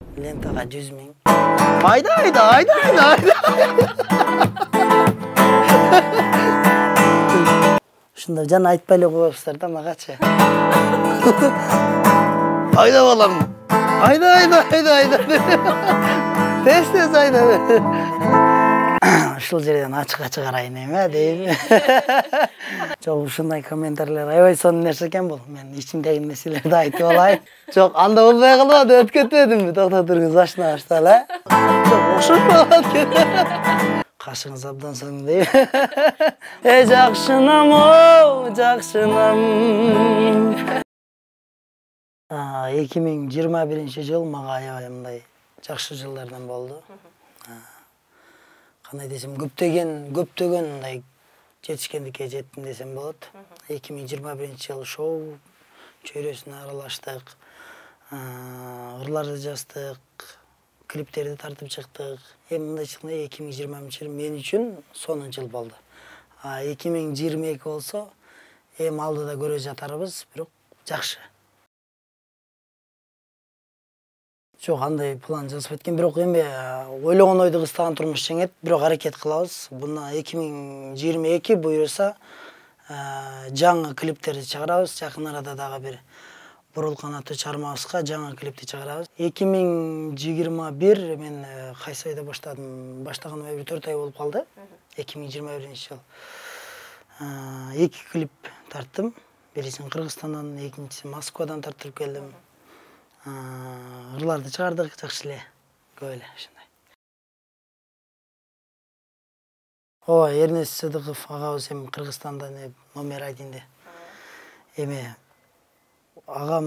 Lentaga 100 000. Ayda. Şunda can айтпай эле коесуздар да магачы. Ayda balam. Ayda. Tez ayda. Ушул жерден ачык карайын эме дейм. Жок, ушундай комментарийлер аябай сонун нерсе экен бул. Мен ичимдеги нерселерди айтып алайын. Жок, анда болбой калбады, өткөп кетпедимби? Токто туруңуз, ашына баштайлы, э? Жок, окшоп калат экен. Кашыңыз абдан соң дейм. Жакшынам, жакшынам. 2021-жыл мага аябай мындай жакшы жылдардан болду. Кандай десем, көптөгөн мындай жетишкендикке жеттим десем болот. 2021-жыл шоу чөйрөсүнө аралаштык, ырларды жаздык, клиптерди тартып чыктык. Эми мындай чыкканда 2020-жыл мен үчүн сонун жыл болду. 2022 болсо, эми алдыда көрө жатарбыз, бирок жакшы. Жок, андай план жазып кеткен, бирок эми ойлогон ойду кыстаган турмуш жеңет, бирок аракет кылабыз. Буна 2022 буюрса, жаңы клиптерди чыгарабыз. Жакын арада дагы бир Бурулкан аттуу чыгармабызга жаңы клипти чыгарабыз. 2021 мен кайсы айда баштадым? Баштаганыма бир 4 ай болуп калды. 2021-жыл. 2 клип тарттым. Бирисин Кыргызстандан, экинчиси Москвадан тартып келдим. Ырларды чыгардык, жакшы эле, көп эле ушундай. Ооба, Эрнест Сыдыков агабыз эми Кыргызстандан номер 1-де. Эми агам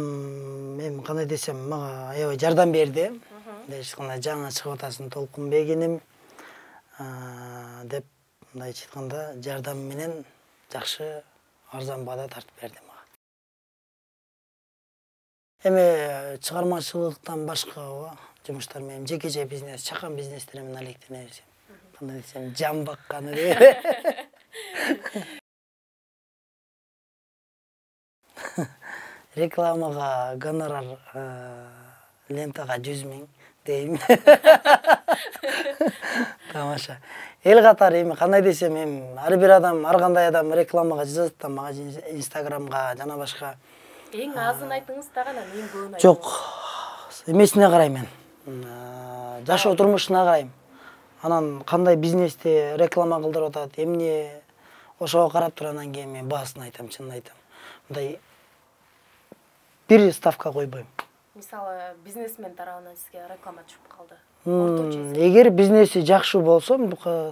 эми кандай десем, мага аябай жардам берди. Дешканда жаңы чыгып атасың Толкунбек деп мындай айтканда жардам менен жакшы арзан баада тартып берди. Эми чыгармачылыктан башка жумуштар менен жеке бизнес, чакан бизнестер менен алектене берсем. Кандай десем, жан бакканы деп. Рекламага гонорар лентага 100 000 дейм. Тамаша. Эл катары эми кандай десем, эми ар бир адам, ар кандай адам рекламага жазат да, мага Инстаграмга жана башка. Эң азын айтыңыз да, анан эң көбүн айтыңыз. Жок, эмесине карайм мен. Жашоо турмушуна карайм. Анан кандай бизнесте реклама кылдырып атат, эмне, ошого карап туруп анан кийин мен баасын айтам, чынын айтам. Мындай бир ставка койбойм. Мисалы, бизнесмен тарабынан сизге реклама түшүп калды. Эгер бизнеси жакшы болсо,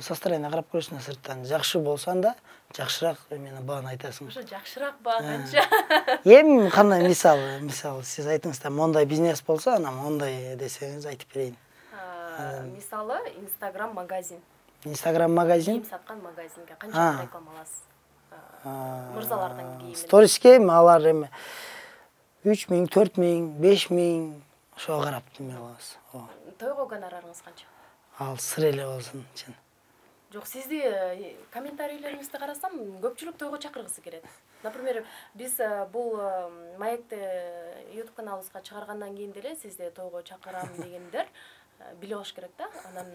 состояние карап көрөсүң сырттан. Жакшы болсаң да, жакшыраак эмени бааны айтасың. Ошо жакшыраак баа канча? Эми кандай мисалы сиз айтыңыз да, мондай бизнес болсо, анан мондай десеңиз айтып берейин. Мисалы, Instagram магазин. Instagram магазин? Кийим саткан магазинге канча реклама аласыз? Мырзалардын кийими. Сториске алар эми 3 000, 4 000, 5 000 ошого карап неме алабыз. Тойго гонорарыңыз канча? Ал сыр эле болсун, чын. Жок, сизди комментарийлериңизди карасам, көпчүлүк тойго чакыргысы келет. Например, биз бул маекти YouTube каналыбызга чыгаргандан кийин деле сизди тойго чакырам дегендер биле алыш керек да. Анан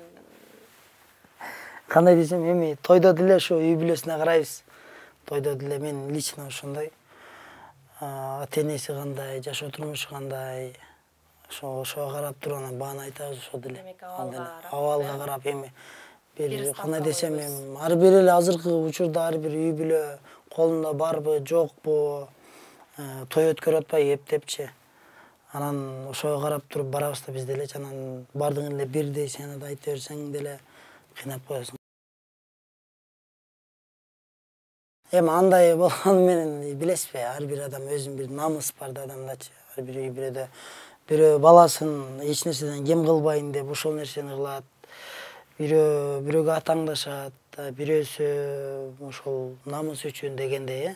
кандай десем, эми тойдо деле ошо үй бүлөсүнө карайбыз. Тойдо деле мен лично ошондой ата-энеси кандай, жашоо турмушу кандай, ошого карап туруп анан бааны айтабыз ошо деле. Абалга карап эми бир кандай десем, ар бир эле азыркы учурда ар бир үй бүлө колунда барбы, жокпу, той өткөрүп атпайбы эптепчи. Анан ошого карап туруп барабыз да биз деле, анан бардыгын эле бирдей сен да айта берсең деле кыйнап коесуң. Эми андай болгону менен билесизби, ар бир адам өзүнүн бир намыс бар да адамдачы. Ар бир үй бүлөдө бирөө баласын эч нерседен кем кылбайын деп ошол нерсени кылат. Бирөөгө атаңдашат, бирөөсү ошол намыс үчүн дегендей,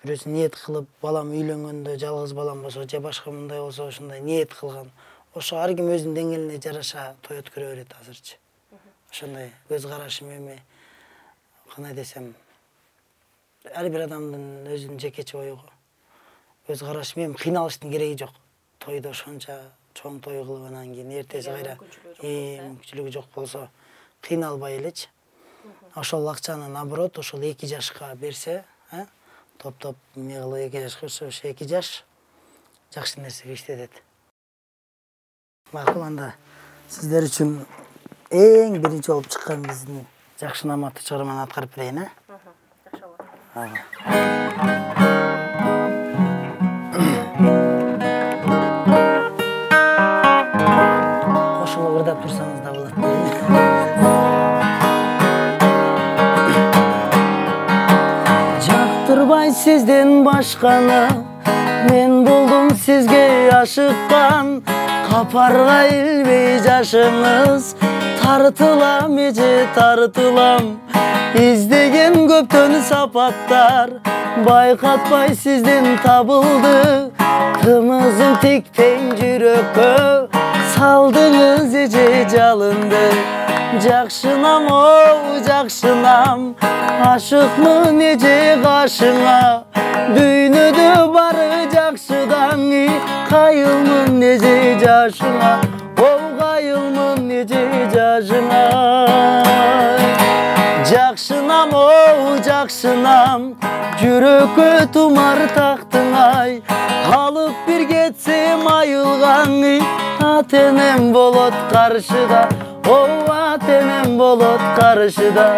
бирөөсү ниет кылып, балам үйлөнгөндө жалгыз балам болсо же башка мындай болсо ошондой ниет кылган. Ошо ар ким өзүнүн деңгээлине жараша той өткөрө берет азырчы. Ошондой көз карашым эми кандай десем, ар бир адамдын өзүнүн жекече ою. Көз карашым эми кыйналыштын кереги жок. Тойдо ошонча чоң той кылып анан кийин эртеси кайра мүмкүнчүлүгү жок болсо кыйналбай элечи. Ошол акчаны наоборот ошол 2 жашка берсе, топ эме кылып 2 жашка ошо 2 жаш жакшы нерсеге иштетет. Макул, анда сиздер үчүн эң биринчи болуп чыккан биздин жакшы наматтуу чыгарманы аткарып берейин, Жакшы болот. Кошулуп ырдап турсаңыз да болот. Жактырбай сизден башканы, мен болдум сизге ашыккан. Капарга илбей жашыңыз, тартылам эже тартылам. Издеген көптөн сапаттар, байкатпай сизден табылды. Кымызын тикпен жүрөккө, салдыңыз эже жалынды. Жакшынам, о жакшынам, ашыкмын эже кашыңа. Дүйнөдө бары жакшыдан, кайылмын эже жашыңа. О кайылмын эже жашыңа. Жакшынам, о жакшынам, жүрөккө тумар тактыңай. Алып бир кетсем айылган, ата-энем болот каршыда. О ата-энем болот каршыда.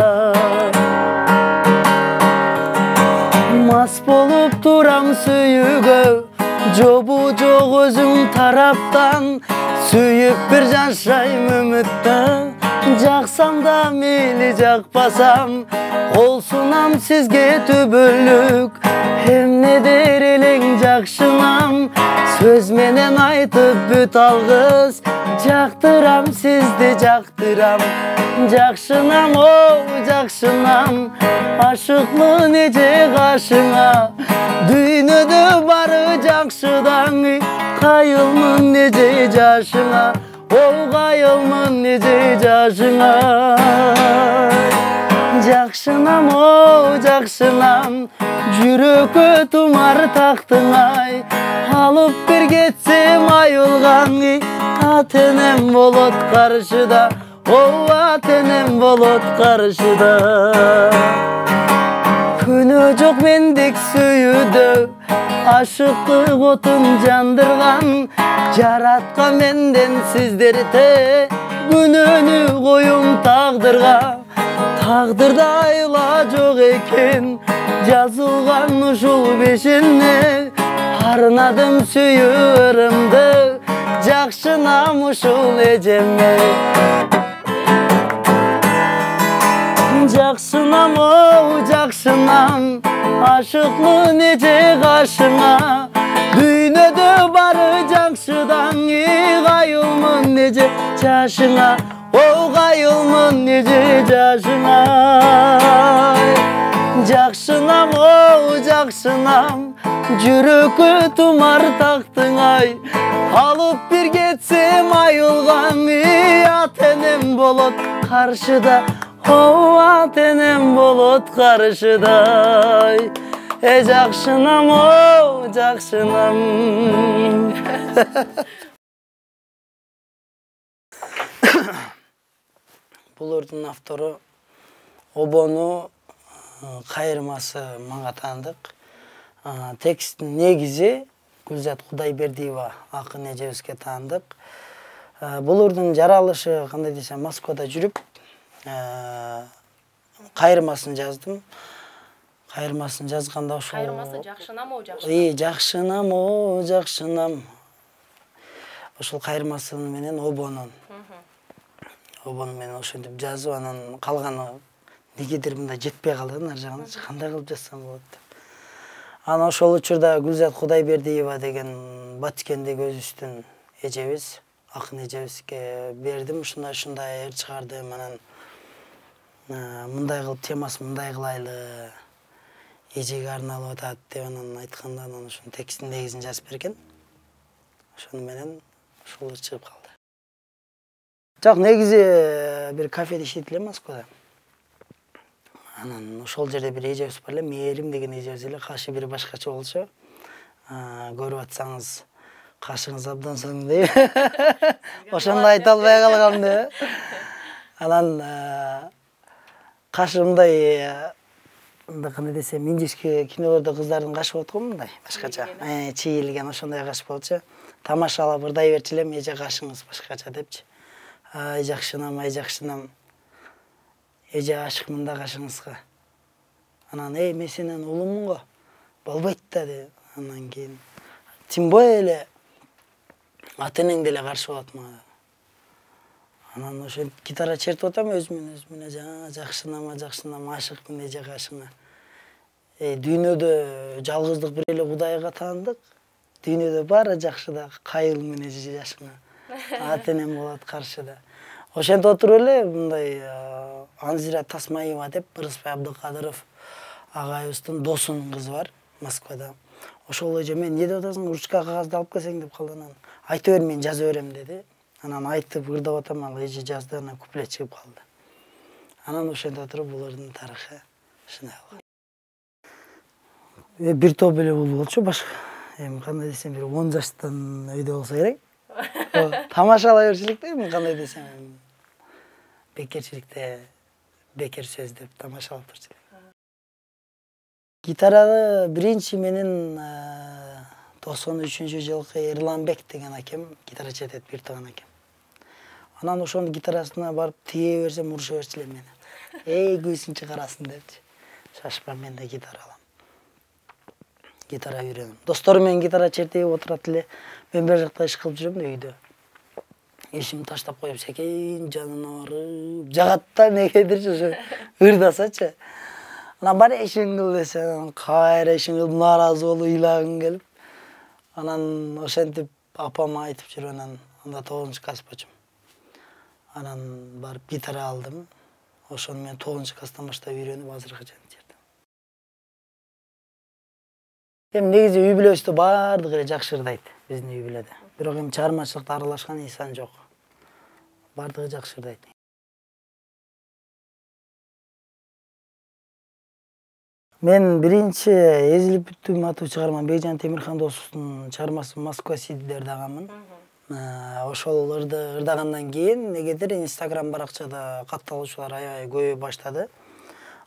Мас болуп турам сүйүүгө, жобу жок өзүң тараптан. Сүйүп бир жашайм үмүттө, жаксам да мейли жакпасам. Кол сунам сизге түбөлүк, эмне дер элең жакшынам. Сөз менен айтып бүт алгыс, жактырам сизди жактырам. Жакшынам, о жакшынам, ашыкмын эже кашыңа. Дүйнөдө бары жакшыдан, кайылмын эже жашыңа. О кайылмын эже жашыңа. Жакшынам, о жакшынам, жүрөккө тумар тактыңай. Алып бир кетсем айылган, ата-энем болот каршыда. О ата-энем болот каршыда. Күнөө жок мендик сүйүүдө, ашыктык отун жандырган. Жараткан менден сиздерде, күнөөнү коюм тагдырга. Тагдырда айла жок экен, жазылган ушул бешине. Арнадым сүйүүрүмдү, жакшынам ушул эжеме. Жакшынам, о жакшынам, ашыкмын эже кашыңа. Дүйнөдө бары жакшыдан, кайылмын эже жашыңа. О кайылмын эже жашыңа. Жакшынам, о жакшынам, жүрөккө тумар тактыңай. Алып бир кетсем айылган, ата-энем болот каршыда. О ата-энем болот каршыда. Жакшынам, о жакшынам. Бул өрдүн автору Обону кайырмасы мага таандык. Тексттин негизи Гүлзат Кудайбердиева акын эжебизге таандык. Бул өрдүн жаралышы кандай десем, Москвада жүрүп кайырмасын жаздым. Кайырмасын жазганда ошол Кайырмасы жакшынам, о жакшынам. Жакшынам, о жакшынам. Ошол кайырмасы менен Обонун менен ошентип жазып, анан калганы негедир мындай жетпей калды, ар жагына кандай кылып жазсам болот деп. Анан ошол учурда Гүлзат Кудайбердиева деген Баткендеги өзүбүздүн эжебиз, акын эжебизге бердим. Ушундай эр чыгардым. Анан мындай кылып темасы мындай кылайлы, эжеге арналып атат деп анан айтканда, анан ушунун текстин негизин жазып берген. Ошону менен ушул чыгып калды. Жок, негизи бир кафеде иштейт элем Москвада. Анан ошол жерде бир эжебиз бар эле, Мээрим деген эжебиз эле, кашы бири башкача болчу. Көрүп атсаңыз, Кашыңыз абдан соң дейм. Ошондо айта албай калгам деп. Анан кашымдай кандай десем, индийский кинолордо кыздардын кашы болот го мындай, башкача. Чийилген ошондой каш болчу. Тамашалап ырдай берчү элем, эже кашыңыз башкача депчи. Ай жакшынам, ай жакшынам. Эже ашыкмын да кашыңызга. Анан мен сенен улуммун го. Болбойт да деп. Анан кийин тем более эле ата-энең деле каршы болот мага. Анан ошентип гитара чертип атам өзүмө, жакшынам, ашыкмын эже кашыңа. Дүйнөдө жалгыздык бир эле Кудайга таандык. Дүйнөдө баары жакшы да, кайыл эже жашыңа. Ата-энем болот каршыда. Ошентип отуруп эле мындай Анзира Тасмаева деп Ырысбай Абдыкадыров агайыбыздын досунун кызы бар Москвада. Ошол эже мен эмне деп атасың, ручка кагазды алып келсең деп калды анан. Айта бер, мен жаза берем деди. Анан айтып ырдап атам, ал эже жазды, анан куплет чыгып калды. Анан ошентип отуруп булардын тарыхы ушундай болгон. Бир топ эле бул болчу, башка кандай десем, бир 10 жаштан өйдө болсо керек. Тамашалай берчүлүк дейм, кандай десем. Бекерчиликте бекер сөз деп тамашалап турчу. Гитараны биринчи менин 93-жылкы Эрланбек деген акем гитара чертет, бир таган акем. Анан ошонун гитарасына барып тие берсем, уруша берчү элем мени. Көзүң чыгарасын депчи. Шашпа, мен да гитара алам. Гитара үйрөнөм. Досторум менен гитара чертип отурат эле. Мен бер жакта иш кылып жүрөм да үйдө. Ишимди таштап коюп, секейин жанына барып, жагат да негедирчи ошо ырдасачы. Анан бар ишин кыл десем, кайра ишин кылып нааразы болуп ыйлагым келип. Анан ошентип апама айтып жүрүп, анан анда 9-класс болчум. Анан барып гитара алдым. Ошону мен 9-класстан баштап үйрөнүп, азыркы чейин чертем. Негизи үй бүлөбүздө баардыгы эле жакшы ырдайт, биздин үй бүлөдө. Бирок чыгармачылыкта аралашкан инсан жок. Баардыгы жакшы ырдайт. Мен биринчи эзилип бүттүм аттуу чыгармам Бейжан Темирхан досубуздун чыгармасы Москва Сиди ырдагамын. Ошол ырдагандан кийин негедир Инстаграм баракчада катталуучулар аябай көбөйө баштады.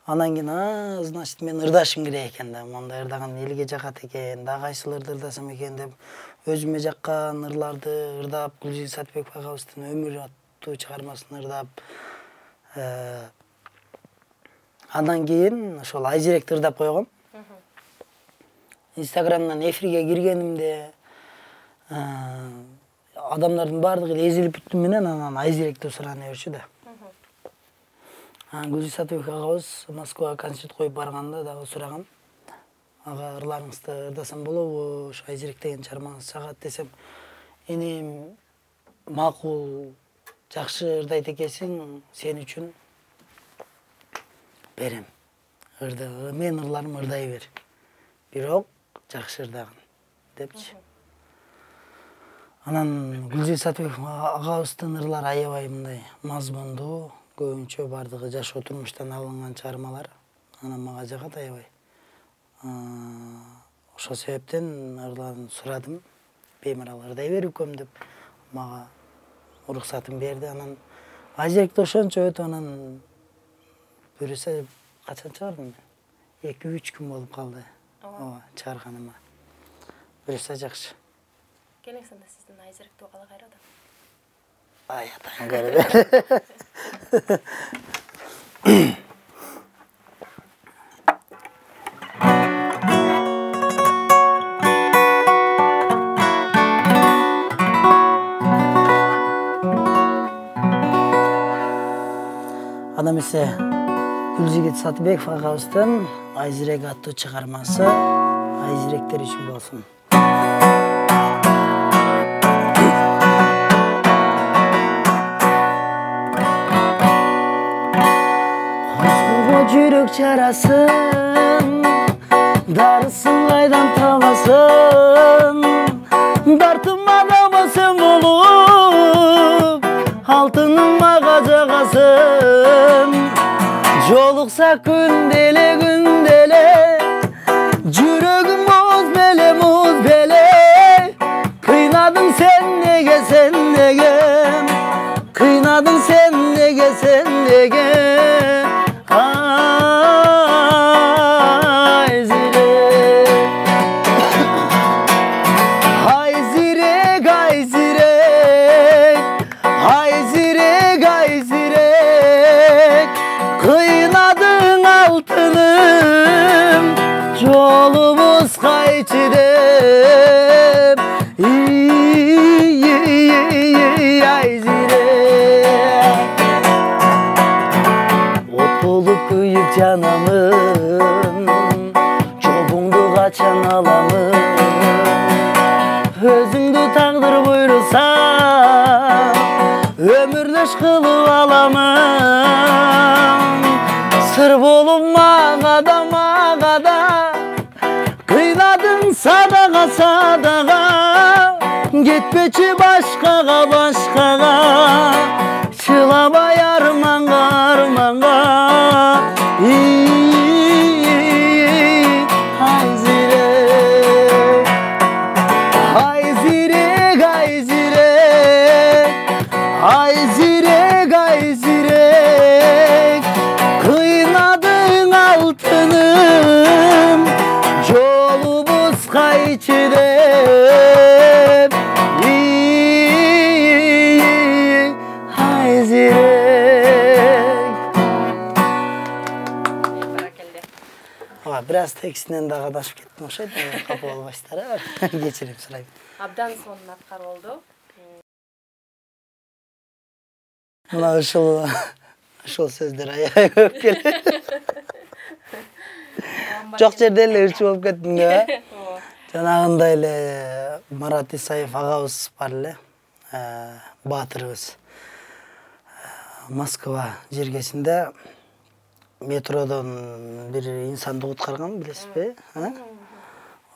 Анан кийин, значит, мен ырдашым керек экен да, мондай ырдаган элге жакат экен, да кайсыларды ырдасам экен деп өзүмө жаккан ырларды ырдап, Гүлзия Сатыбеков агабыздын Өмүр аттуу чыгармасын ырдап, андан кийин ошол Айзеректи ырдап койгом. Инстаграмдан эфирге киргенимде адамдардын баардыгы эле эзилип бүттүм менен анан Айзеректи сурана берчү да. Гүлзия Сатыбеков агабыз Москвага концерт коюп барганда дагы сураган. Ага, ырларыңызды ырдасам болобу? Ошо Айзерек деген чыгармаңыз чагат десем, энем макул, жакшы ырдайт экенсиң, сен үчүн берем. Мен ырларым ырдай бер. Бирок жакшы ырдагын депчи. Анан Гүлзия Сатыбеков агабыздын ырлары аябай мындай мазмундуу, көбүнчө бардыгы жашоо турмуштан алынган чыгармалар. Анан мага жагат аябай. Ошол себептен ырларын сурадым. Беймарал ырдай бер үкөм деп мага уруксатын берди. Анан Айзеректи ошончо өтүп анан биресе качан чыгардым? 2-3 күн болуп калды. Ооба, чыгарганыма. Биресе жакшы. Келесинде сиздин Айзеректи кала кайрады. Ай, атаң көрдү. Анда эмесе Гүлзия Сатыбеков агабыздын Айзерек аттуу чыгармасы Айзеректер үчүн болсун. Жүрөк жарасын, дарысын кайдан табасың, дартымада болсаң болуп, алтының мага жагасың. Жолукса күнделе, жүрөгүм мұз беле, кыйнады içidem Ayzire Ot olup kuyup canamın Çobungdu kaçan alamın Özüngdü taqdir buyursa Ömürdeş kılıp alamın Sır bolup mağada Kıynadın sadağa Gitmeçi başkağa Çılabay armanga Hayzire Kıynadın altınım Yolumuz kayçıdem Hayzire Biraz tekstinden de qadaşıp kettim oşaydı. Kapı ol başları. Geçireyim sırayı. Абдан сонун аткар болду. Mına ışıl sözler ayağa öp gele. Çok жерде эле ырчы болуп кеттим да. Жанагындай эле Марат Исаев агабыз бар эле. Баатырыбыз. Москва жергесинде метродон бир инсанды куткарган, билесизби?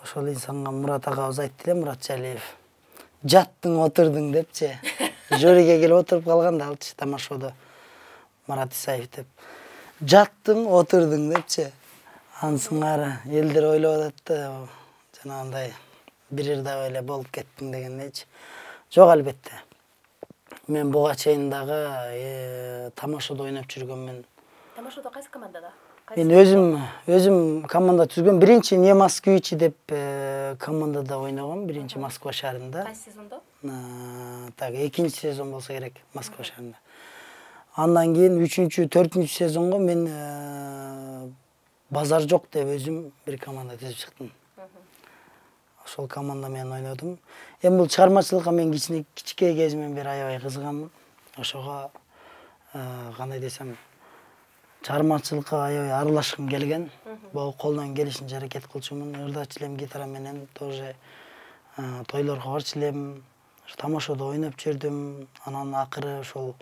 Ошол инсанга Мурат агабыз айтты эле, Мурат Жалиев. Жаттың, отурдуң депчи. Жөриге келип отуруп калган да алчы тамашоодо. Марат Исаев деп. Жаттың, отурдуң депчи. Ансыңары элдер ойлоп атат да, жанагындай бир жерде эле болуп кеттиң дегендейчи. Жок, албетте. Мен буга чейин дагы тамашоодо ойноп жүргөнмүн. Тамашоодо кайсы командада? Мен өзүм команда түзгөн. Биринчи Не Москвичи деп командада ойногом, биринчи Москва шаарында. Кайсы сезондо? Так, экинчи сезон болсо керек Москва шаарында. Андан кийин 3-чү, 4-чү сезонго мен базар жок деп өзүм бир команда түзүп чыктым. Ошол команда менен ойнодум. Эми бул чыгармачылыкка мен кичике кезимден бери аябай кызыганмын. Ошого кандай десем, чыгармачылыкка аябай аралашкым келген. Бул колдон келишинче аракет кылчумун. Ырдачы элем гитара менен тоже тойлорго барчу элем. Тамашоодо ойноп жүрдүм. Анан акыры ошол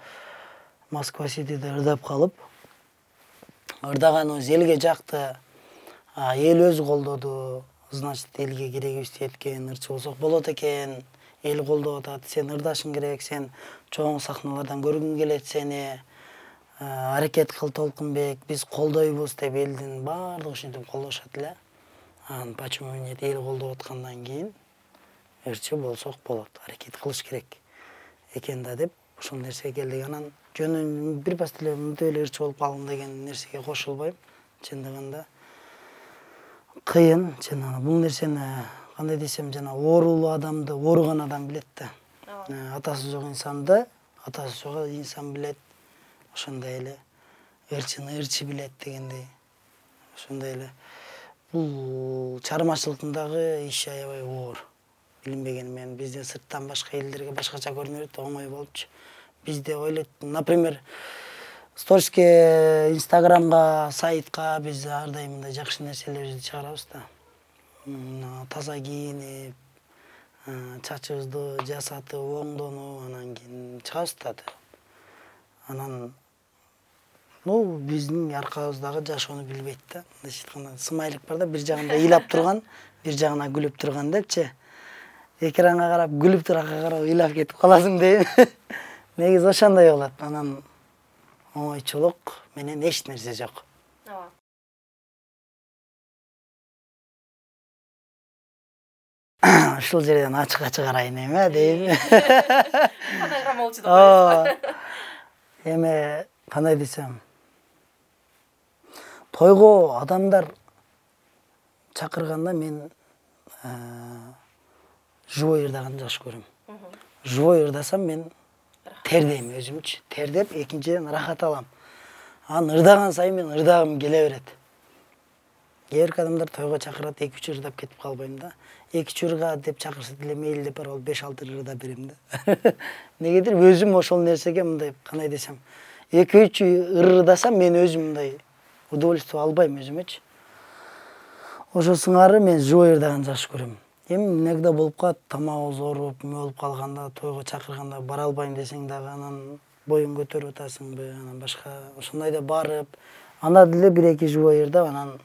Москва Ситиде ырдап калып, ырдаганыбыз элге жакты. Эл өзү колдоду. Значит, элге керегибиз жеткен, ырчы болсок болот экен. Эл колдоп атат, сен ырдашың керек, сен чоң сахналардан көргүң келет сени. Аракет кыл Толкунбек, биз колдойбуз деп элдин баардыгы ушинтип колдошот эле. Анан почему нет, эл колдоп аткандан кийин ырчы болсок болот, аракет кылыш керек экен да деп ошол нерсеге келдик. Анан жөнүн бир бас эле мынтип эле ырчы болуп калдым деген нерсеге кошулбайм. Чындыгында кыйын, жана бул нерсени кандай десем, жана оорулуу адамды ооруган адам билет да. Атасы жок инсанды атасы жок инсан билет. Ошондой эле ырчыны ырчы билет дегендей. Ошондой эле бул чыгармачылыктын дагы иши аябай оор. Билинбеген мен бизде сырттан башка элдерге башкача көрүнөт, оңой болупчу. Бизде ойлойт, например, сториске, инстаграмга, сайтка биз ар дайым мындай жакшы нерселерди чыгарабыз да. Таза кийинип, чачыбызды жасатып, оңдонуп, анан кийин чыгабыз да. Анан биздин аркабыздагы жашоону билбейт да. Мындайча айтканда, смайлик бар да, бир жагында ыйлап турган, бир жагына күлүп турган депчи. Экранга карап, күлүп турганга карап ыйлап кетип каласың дейм. Негизи ошондой болот. Анан оңойчулук менен эч нерсе жок. Ушул жерден ачык-ачык карайын эми, дейм. Кандай молчу да. Эми кандай десем, тойго адамдар чакырганда мен живой ырдаганды жакшы көрөм. Живой ырдасам мен тердейм өзүмчү. Тердеп, экинчиден рахат алам. Анан ырдаган сайын мен ырдагым келе берет. Кээбирки адамдар тойго чакырат, 2-3 ырдап кетип калбайм да. 2 ырга деп чакырса деле мейли деп барып 5-6 ырда берем да. Негедир өзүм ошол нерсеге мындай кандай десем, 2-3 ырдасам мен өзүм мындай удовольствие албайм өзүмөчү. Ошо сыңары мен живой ырдаган жакшы көрөм. Эми иногда болуп калат, тамагыбыз ооруп, эме болуп калганда, тойго чакырганда бара албайм десең дагы анан боюң көтөрүп атасыңбы, анан башка ошондойдо барып, анда деле 1-2 живой ырдап, анан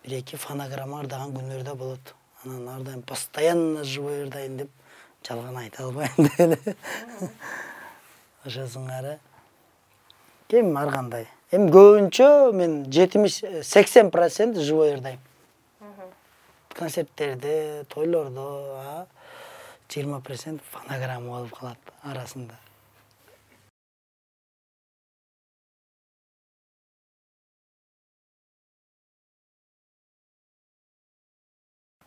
1-2 фонограмма ырдаган күндөр да болот. Анан ар дайым постоянно живой ырдайын деп жалган айта албайм деле. Ошо сыңары. Ким ар кандай. Эми көбүнчө мен 70-80% живой ырдайм. Концерттерде, тойлордо, 20% фонограмма болуп калат арасында.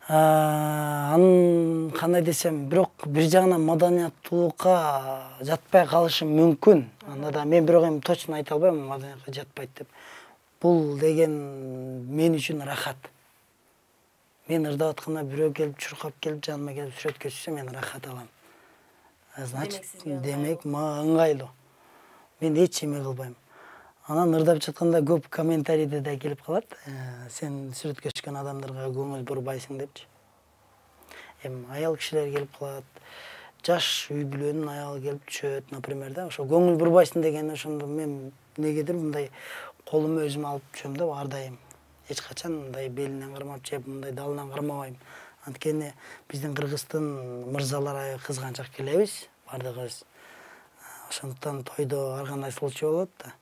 Анын кандай десем, бирок бир жагынан маданияттуулукка жатпай калышы мүмкүн. Анда да мен бирок эми точно айта албайм, маданиятка жатпайт деп. Бул деген мен үчүн рахат. Мен ырдап атканда бирөө келип, чуркап келип, жаныма келип сүрөткө түшсө, мен рахат алам. Значит, демек мага ыңгайлуу. Мен эч эме кылбайм. Анан ырдап жатканда көп комментарийде да келип калат. Сен сүрөткө түшкөн адамдарга көңүл бурбайсың депчи. Эми аял кишилер келип калат. Жаш үй бүлөнүн аялы келип түшөт, например да. Ошо көңүл бурбайсың деген ошондо мен негедир мындай колума өзүм алып түшөм да ар дайым. Эч качан мындай белинен кармап жеп, мындай далынан кармабайм. Анткени биздин Кыргыздын мырзалары кызганчак келебиз, бардыгыбыз. Ошондуктан тойдо ар кандай случай болот да.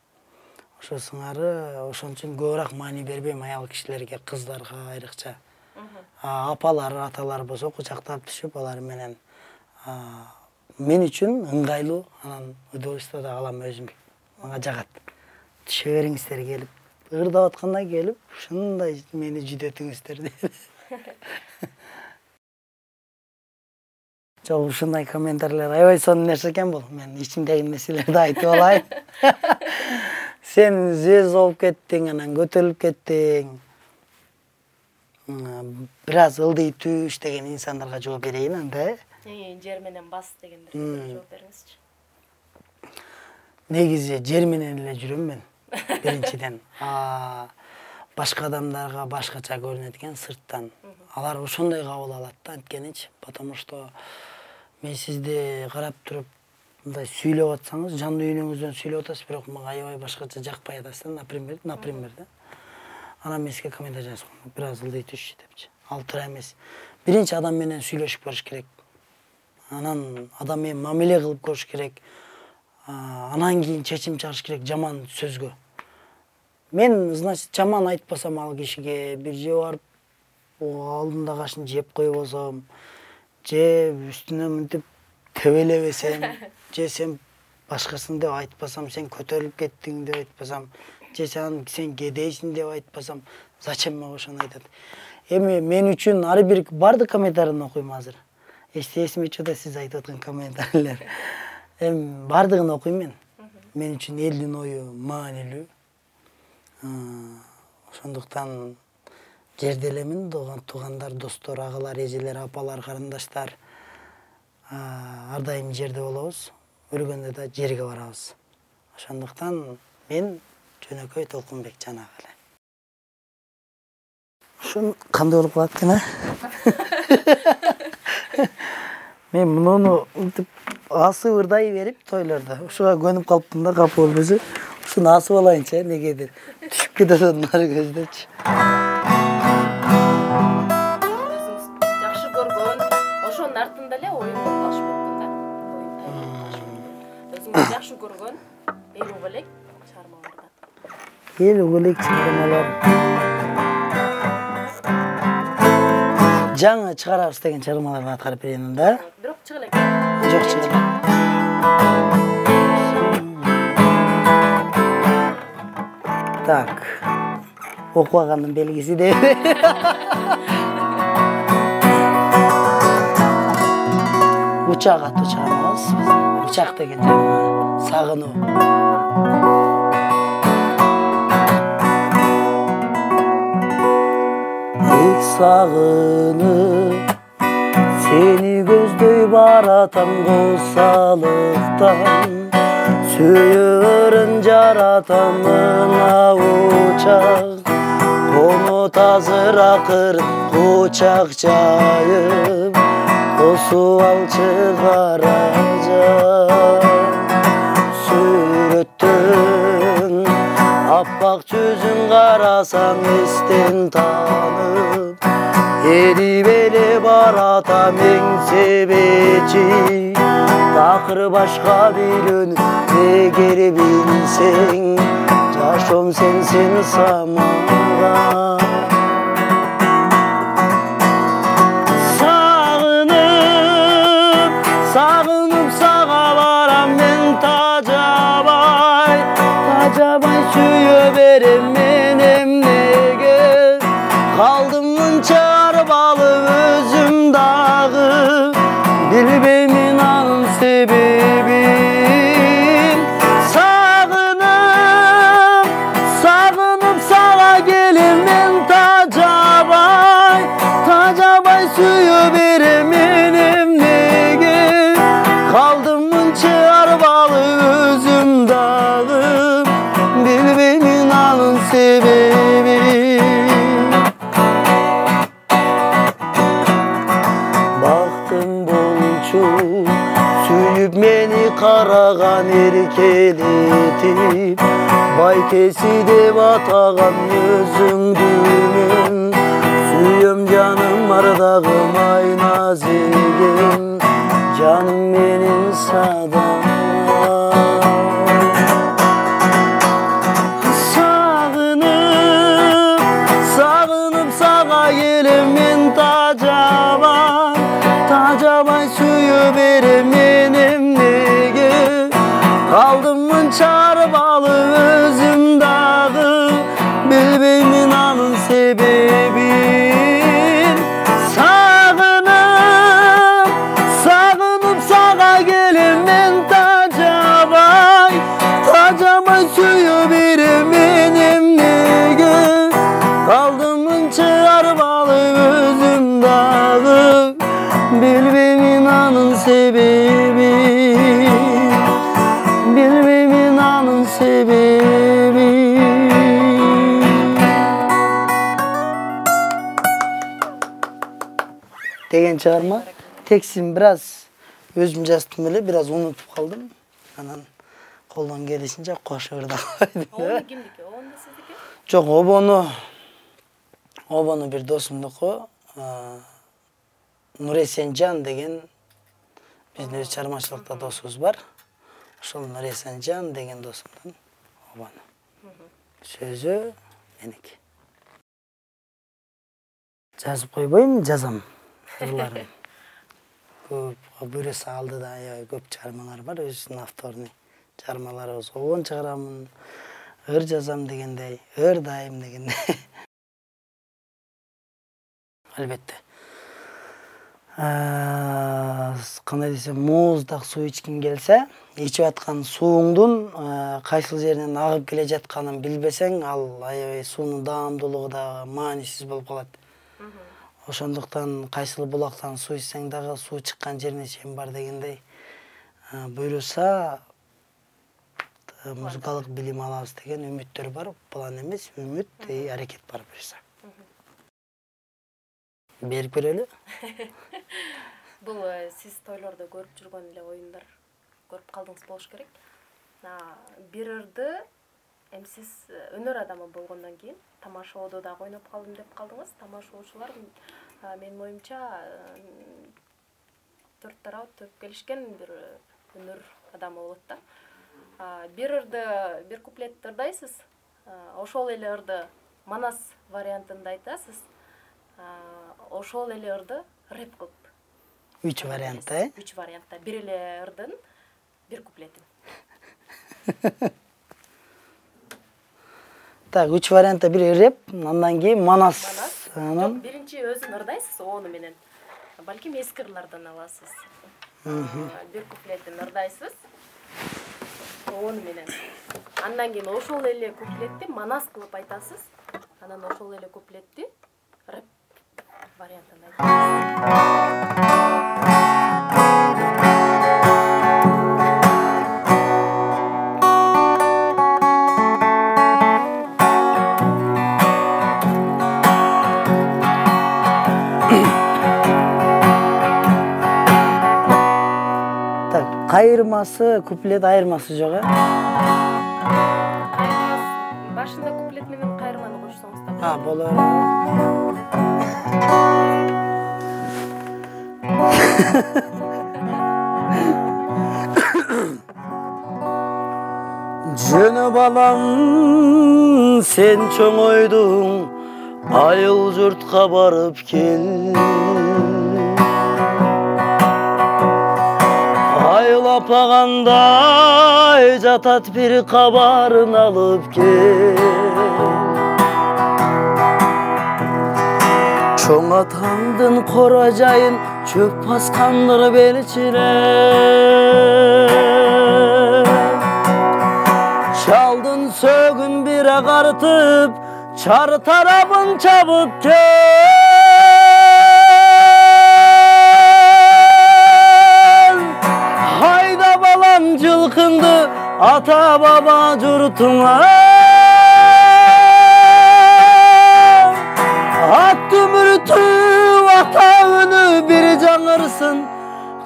Ошо сыңары ошон үчүн көбүрөөк маани бербейм аял кишилерге, кыздарга айрыкча. Апалар, аталар болсо кучактап түшүп, алар менен мен үчүн ыңгайлуу, анан удовольствие да алам өзүм. Мага жагат. Түшө бериңиздер келип, ырдап атканда келип, ушундай мени жүдөтүңүздөр дейт. Жок, ушундай комментарийлер аябай сонун нерсе экен бул. Мен ичимдеги нерселерди айтып алайын. Сен зез болуп кеттиң, анан көтөрүлүп кеттиң. Бир аз ылдый түш деген инсандарга жооп берейин анда. Жер менен бас дегендерге жооп бериңизчи. Негизи жер менен эле жүрөм мен. Биринчиден. Башка адамдарга башкача көрүнөт экен сырттан. Алар ошондой кабыл алат да, анткеничи, потому что мен сизди карап туруп мындай сүйлөп атсаңыз, жан дүйнөңүздөн сүйлөп атасыз, бирок мага аябай башкача жакпай атасыз да, например да. Анан мен сизге комментарий жазып коем, бир аз ылдый түшчү депчи. Ал туура эмес. Биринчи адам менен сүйлөшүп көрүш керек. Анан адам менен мамиле кылып көрүш керек. Анан кийин чечим чыгарыш керек жаман сөзгө. Мен, значит, жаман айтпасам ал кишиге, бир же барып алдында кашын жеп коюп болсом, же үстүнө мынтип тебелебесем, же сен башкасың деп айтпасам, сен көтөрүлүп кеттиң деп айтпасам, же сен кедейсиң деп айтпасам, зачем мага ошону айтат? Эми мен үчүн ар бир бардык комментарийни окуйм азыр. Эсиме чыгат сиз айтып аткан комментарийлер. Эми бардыгын окуйм мен. Мен үчүн элдин ою маанилүү. Ошондуктан жерде элемин, туугандар, достор, агалар, эжелер, апалар, карындаштар. Ар дайым жерде болобуз. Өлгөндө да жерге барабыз. Ошондуктан мен Жөнөкөй Толкунбек жанагы эле. Ушун кандай болуп калат экен, Мен муну мынтип асып ырдай берип тойлордо. Ушуга көнүп калыптым да, капы болбосо. Ушуну асып алайынчы, негедир. Түшүп кетет нары көздөчү. Өзүңүз жакшы көргөн, ошонун артында эле оюн кылыш мүмкүн да. Өзүңүз жакшы көргөн эл угулек чыгармалардан. Эл угулек чыгармалар. Жаңы чыгарабыз деген чыгармаларды аткарып берейин да. Бирок чыга элек. Жок, чыга элек. Так. Окубагандын белгиси деп. Учак аттуу чыгармабыз. Учак деген чыгарма. Сагынуу. Pek sağınıp seni gözдөй baratам go'salıktan. Suyurun jaratamına uçak, konut hazır akır kucak jayıp, kosu alçı garacak. Sürüttün appak жүзün karasam esten tanıp, eri beli baratam en sebeci. Takır başka bir ön eğer bilsen, yaşom sensin samağa. Sağınıp sağa varam ben Tacabay. Tacabay suyu verim benim nege. Kaldım mınça arbalı özüm dağı, bilbemin anın sebebi. Sağınıp sağa gelin ben Tacabay. Tacabay suyu verim benim nege. Kaldım mınça arbalı özüm dağı, bilbemin anın sebebi. Baktım bolçu suyup meni karagan erkeletip, baykesi dep atagan özüңdү. Suyum canım ardagım ayna zegen, canım benim sadam. Sağınıp sağa gelin ben Tacabay. Tacabay suyu verim benim nege. Kaldım mınça arbalı özüm dağı, bilbemin anın sebebi. Sağınıp sağa gelin ben Tacabay. Tacabay suyu verim benim nege. Kaldım mınça arbalı özüm dağı, bilbemin anın sebebi. Bilbemin anın sebebi. Degen çağırma. Teksin biraz özüm жаздым эле, biraz unutup kaldım. Anan koldan gelişince koşurda koydum. Onu kimdiki? Onu da sizdiki? Çok obonu bir dosumduku. Nuresencan degen bizdin öz çarmachılıkta dosubuz var. Ошол Nuresencan degen dosumdan obonu. Sözü meniki. Жазып койбойм, жазам. Ырларын. Көп бөрөсү алды да, көп чыгармалар бар, өзүнүн авторный чыгармалары болсо. Обон чыгарамын, ыр жазам дегендей, ыр дайым дегендей. Албетте. Кандай десем, мууздак суу ичкиң келсе, ичип аткан сууңдун кайсыл жеринен агып келе жатканын билбесең, ал аябай суунун даамдуулугу да маанисиз болуп калат. Ошондуктан кайсыл булактан суу ичсең дагы суу чыккан жерине чейин бар дегендей, буйруса музыкалык билим алабыз деген үмүттөр бар. План эмес, үмүт, аракет бар буюрса. Берип берели. Бул сиз тойлордо көрүп жүргөн эле оюндар, көрүп калдыңыз болуш керек. Бир ырды эми сиз өнөр адамы болгондон кийин тамашоодо дагы ойноп калдым деп калдыңыз. Тамашоочулар менин оюмча 4 тарап төп келишкен бир өнөр адамы болот да. Бир ырды, бир куплет ырдайсыз. Ошол эле ырды Манас вариантында айтасыз. Ошол эле ырды рэп кылып. 3 вариантта, 3 вариантта. Бир эле ырдын бир куплетин. Так, 3 вариантта бири рэп, андан кийин Манас. Жок, биринчи өзүн ырдайсыз, ону менен. Балким эски ырлардан аласыз. Бир куплетин ырдайсыз. Ону менен. Андан кийин ошол эле куплетти Манас кылып айтасыз. Анан ошол эле куплетти рэп вариантын айтыңыз. Так, кайырмасы, куплет айырмасы жок, э? Башында куплет менен кайырманы кошсоңуз да. Болор. Жөнө балам, сен чоңойдуң, айыл журтка барып кел. Айылапагандай жатат бир кабарын алып кел. Чоң атаңдын кора жайын чөп баскандыр белчилеп. Чалдын сөгүн бир агартып, чар тарабын чабып кел. Hayda balam жылкыңды ата баба журтуңа. At ömürtü ata önü bir жаңырсын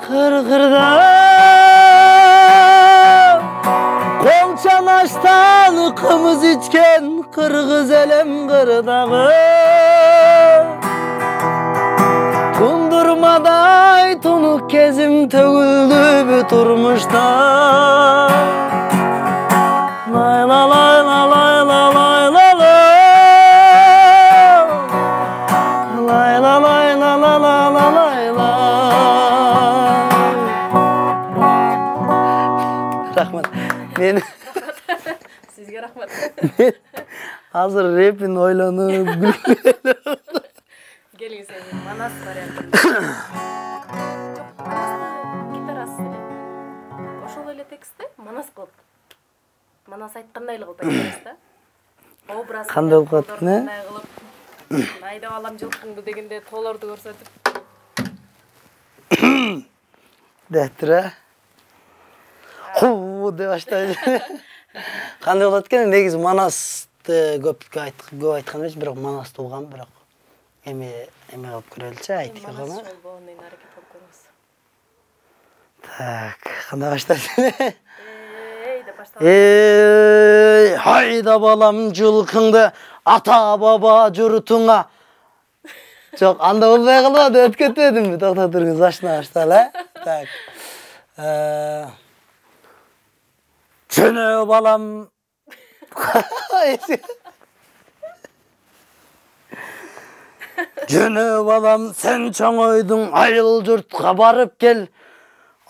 кыргырда. Kol çanaştan kımız içken kırgız elem kırdağı. Tundurmaday tunuk kezim tөгүлдү bü turmuşta. Lay la lay la lay la lay la lay. Lay la lay la la la la lay la. Rahmat. Men Sizge rahmat. hazır rapin oylanıp Gelin senin Manas variantın. Гитарасы эле. Ошол эле текстти Манас кылып. Манас айткандай эле кылып айтабыз да. Образ. Кандай болуп калат, не? Айдап алам жылкыңды дегенде тоолорду көрсөтүп. Дәттіра. Ху деп баштайды. Кандай болот экен, негизи Манасты көп айткан эмес, бирок Манас туулган, бирок эме кылып көрөлүчү, айтып Манас койгон. болбогондон аракет кылып көрүңүз. Так, кандай баштайды? Деп башталат. Hayda balam жылкыңды ата баба журтуңа. Жок, анда болбой калбады, өткөтпөдүмбү? Токто туруңуз, башына башталы, э? Так. Жөнө балам. Жөнө балам, сен чоңойдуң, айыл журтка барып кел.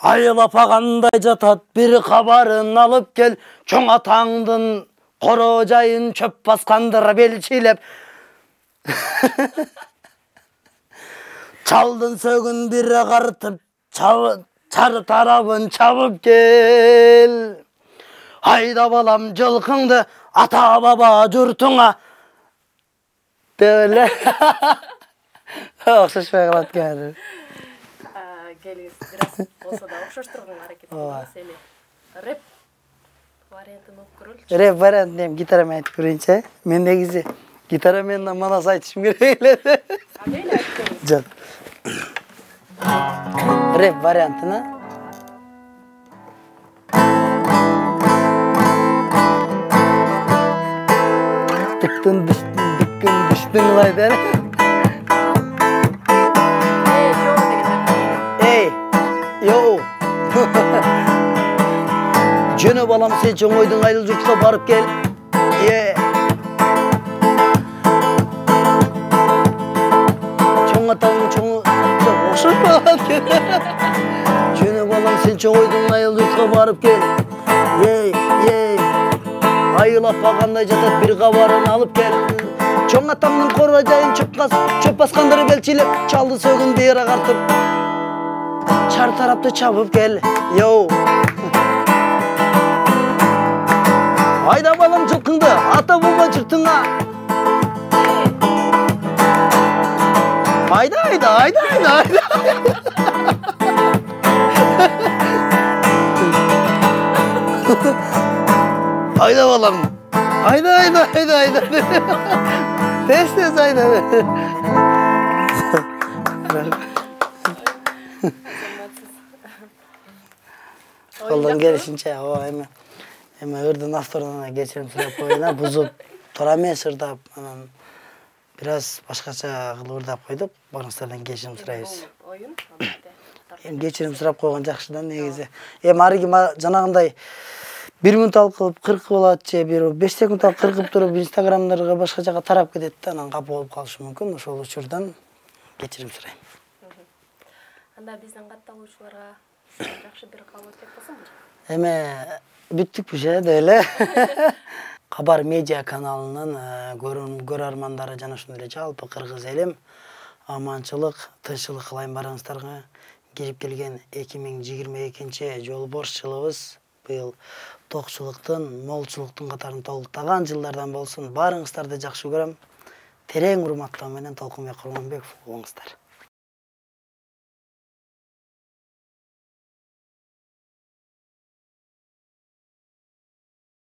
Айыл апагандай жатат бир кабарын алып кел. Чоң атаңдын коро жайын чөп баскандыр белчилеп. Чалдын сөгүн бир агартып, чар тарабын чабып кел. Айда балам жылкыңды ата баба журтуңа. Деп эле. Окшошпой калат экен. Келиңиз, бираз болсо да окшоштургонго аракет кылыңыз эми. Рэп вариантын окуп көрөлүчү. Рэп вариантын эми гитара менен айтып көрөйүнчү. Мен негизи гитара менен Манас айтышым керек эле. Мейли айтып көрүңүз. Жок. Рэп вариантына. Tıktın dıkkın düştün layder. Ey, yo. Jönö balam, sen çoңойдуң, айыл журтка барып кел. Çoң атаңдын çoңу окшошпой калат экен. Жөнө балам, сен çoңойдуң, айыл журтка барып кел. Айыл апагандай жатат бир кабарын алып кел. Чоң атаңдын кора жайын чөп баскандыр белчилеп. Чалды сөгүн бир агартып, чар тарапты чабып кел. Айда балам жылкыңды ата баба журтуңа. Ayda ayda ayda ayda ayda. Ayda balam. Ayda ayda ayda ayda. Tez tez ayda. Koldan gelişince o hemen ırdı nastoruna geçelim sırap oyuna buzup toramaya sırdap anan biraz başkaça kılıp ırdap koyduk. Bağınızlardan geçirim sırayız. Oyun. Geçirim sırap koygan жақшыдан негизи. Арыги жанагындай 1 минут алып кылып 40 болот же бир 5 секунд алып 40 туруп инстаграмдарга башка жака тарап кетет да анан капа болуп калышы мүмкүн. Ошол учурдан кечирим сурайм. Анда биздин катталуучуларга жакшы бир кабыл өтөп болсунбу? Бүттүкпү же деп эле. Кабар медиа каналынын көрөрмандары жана ошондой эле жалпы кыргыз элим аманчылык, тынччылык кылайын барыңыздарга. Кирип келген 2022-жолборс жылыбыз быйыл токчулуктун, молчулуктун катарын толуктаган жылдардан болсун. Барыңыздарды жакшы көрөм. Терең урматтоо менен Толкунбек Курманбеков болуңуздар.